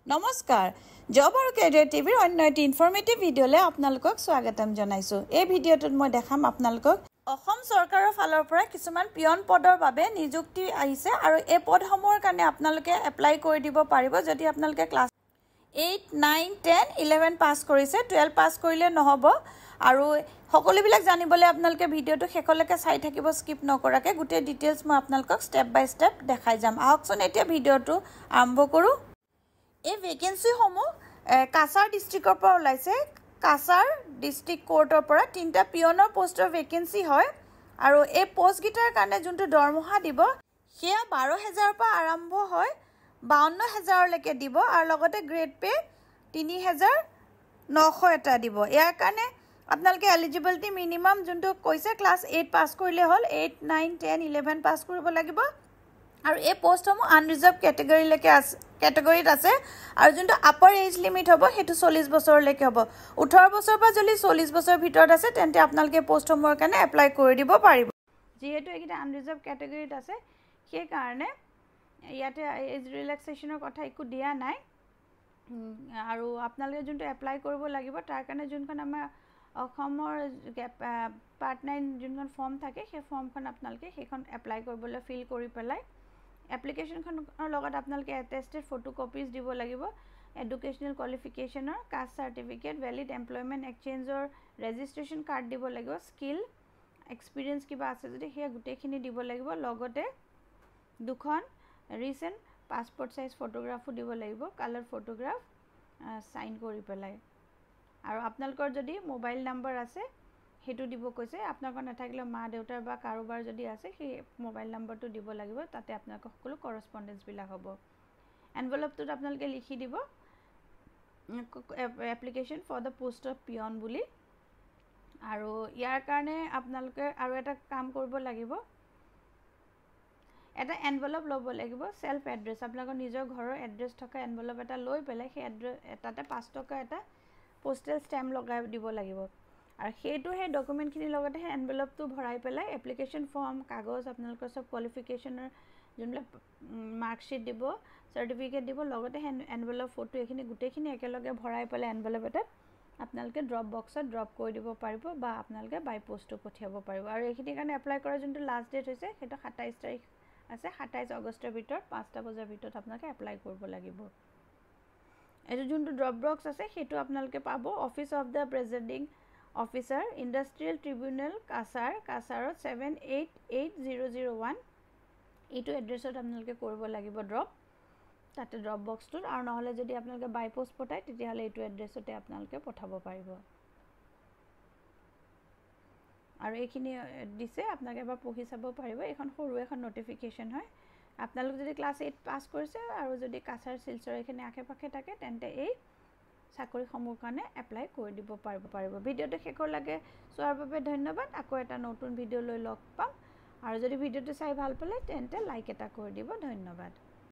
নমস্কাৰ জব আৰু কেৰিয়াৰ টিভিৰ অন্য এটি ইনফৰমেটিভ ভিডিঅ'লৈ আপোনালোকক স্বাগতম জনাইছো এই ভিডিঅ'টোত মই দেখাম আপোনালোকক অসম চৰকাৰৰ ফালৰ পৰা কিছুমান পিয়ন পদৰ বাবে নিযুক্তি আহিছে আৰু এই পদসমূহৰ কাৰণে আপোনালোকে এপ্লাই কৰি দিব পাৰিব যদি আপোনালোকে ক্লাছ 8 9 10 11 পাস কৰিছে 12 পাস কৰিলে নহব আৰু সকলোবিলাক জানিবলৈ আপোনালোকে ভিডিঅ'টো শেষলৈকে চাই থাকিব স্কিপ নকৰাকৈ গোটেই ডিটেইলছ মই আপোনালোকক ষ্টেপ বাই ষ্টেপ দেখাই যাম আহকচোন এতিয়া ভিডিঅ'টো আৰম্ভ কৰো এই ভেকেন্সি সমূহ কাছাৰ ডিস্ট্ৰিক্টৰ পৰা ওলাইছে কাছাৰ ডিস্ট্ৰিক্ট কোৰ্টৰ পৰা তিনটা পিয়নৰ পোষ্টৰ ভেকেন্সি হয় আৰু এই পোষ্ট গিটাৰ কাৰণে যোনটো দৰমহা দিব সেয়া 12000 পৰা আৰম্ভ হয় 52000 লৈকে দিব আৰু লগতে গ্ৰেড পে 3900 এটা দিব ইয়াৰ কাৰণে আপোনালোকে এলিজিবিলিটি মিনিমাম যোনটো কৈছে ক্লাছ 8 পাস কৰিলে হল 8 9 10 11 পাস কৰিব লাগিব আৰু এই পোষ্টসমূহ আনৰিজাৰ্ভ কেটেগৰীত আছে আৰু যোনটো আপাৰ এজ লিমিট হ'ব হেতু 40 বছৰলৈকে হ'ব 18 বছৰ পৰা যদি 40 বছৰ ভিতৰত আছে তেন্তে আপোনালোকে পোষ্টসমূহৰ কাৰণে এপ্লাই কৰি দিব পাৰিব যেহেতু এইটা আনৰিজাৰ্ভ কেটেগৰীত আছে সেই কাৰণে ইয়াতে এজ ৰিলেক্সেশনৰ কথা একো দিয়া নাই আৰু আপোনালোকে যোনটো এপ্লাই কৰিব লাগিব তাৰ কাৰণে যোনখন আমাৰ অসমৰ পাৰ্ট 9 যোনখন ফৰ্ম থাকে সেই ফৰ্মখন আপোনালোকে সেইখন এপ্লাই কৰিবলৈ ফিল কৰি পেলাই এপ্লিকেশনখনৰ লগত আপোনালোকে এটেস্টেড ফটোকপিজ দিব লাগিব এডুকেশনাল কোৱালিফিকেশনৰ কাষ্ট সাৰ্টিফিকেট ভ্যালিড এমপ্লয়মেন্ট এক্সচেঞ্জৰ ৰেজিষ্ট্ৰেচন কাৰ্ড দিব লাগিব স্কিল এক্সপেৰিয়েন্স কিবা আছে যদি সেই গুটেখিনি দিব লাগিব লগতে দুখন ৰিসেন্ট পাসপোৰ্ট সাইজ ফটোগ্ৰাফো দিব লাগিব কালাৰ ফটোগ্ৰাফ সাইন কৰি পেলাই আৰু আপোনালোকৰ যদি মোবাইল নম্বৰ আছে হেতু দিব কৈছে আপোনালোকৰ নাথাকিলে মা দেউতাৰ বা কাৰোবাৰ যদি আছে সেই মোবাইল নম্বৰটো দিব লাগিব তাতে আপোনালোকৰ সকলো কৰস্পন্ডেন্স বিলাক হ'ব এনভেলপটোত আপোনালোকে লিখি দিব application for the post of peon বুলি আৰু ইয়াৰ কাৰণে আপোনালোকে আৰু এটা কাম কৰিব লাগিব এটা এনভেলপ ল'ব লাগিব সেলফ এড্ৰেছ আপোনালোকৰ নিজৰ ঘৰৰ এড্ৰেছ থকা এনভেলপ এটা লৈ পেলাই সেই এটাতে 5 টকা এটা পোষ্টেল ষ্টেম্প লগাই দিব লাগিব আৰু হেতু হে ডকুমেন্টখিনি লগতে হে এনভেলপটো ভৰাই পেলাই এপ্লিকেশন ফৰ্ম কাগজ আপোনালোকৰ সব কোৱালিফিকেশনৰ যোনবিলাক মাৰ্কশিট দিব সাৰ্টিফিকেট দিব লগতে এনভেলপ ফটো এখিনি গুটেখিনি একেলগে ভৰাই পেলাই এনভেলপ এটা আপোনালোকে ড্ৰপ বক্সত ড্ৰপ কৰি দিব পাৰিব বা আপোনালোকে বাই পোষ্টটো পঠিয়াব পাৰিব আৰু এখিনি কাৰণে এপ্লাই কৰা যোনটো লাষ্ট ডেট হৈছে হেতু 27 তাৰিখ আছে 27 আগষ্টৰ ভিতৰত 5টা বজাৰ ভিতৰত আপোনালোকে এপ্লাই কৰিব লাগিব এটো যোনটো ড্ৰপ বক্স আছে হেতু আপোনালোকে পাব office of the presiding officer industrial tribunal কাছাৰত 788001 এইটো এড্ৰেছত আপোনালোকে কৰিব লাগিব ড্ৰপ তাতে ড্ৰপ বক্সটো আৰু নহলে যদি আপোনালোকে বাই পোষ্ট পঠায় তেতিয়া হলে এইটো এড্ৰেছতে আপোনালোকে পঠাব পাৰিব আৰু এইখিনি দিছে আপোনালোকে এবাৰ পঢ়ি চাব পাৰিব এখন সৰু এখন নটিফিকেশন হয় আপোনালোক যদি ক্লাছ 8 পাস কৰিছে আৰু যদি কাছাৰ শিলচৰ এখিনি আশে-পাশে থাকে তেন্তে এই চাকৰি সমূহ কাৰণে এপ্লাই কৰি দিব পাৰিব ভিডিঅটো শেষৰ লাগে চোৱাৰ বাবে ধন্যবাদ আকৌ এটা নতুন ভিডিঅ লৈ লগ পাম আৰু যদি ভিডিঅটো চাই ভাল পালে তেন্তে লাইক এটা কৰি দিব ধন্যবাদ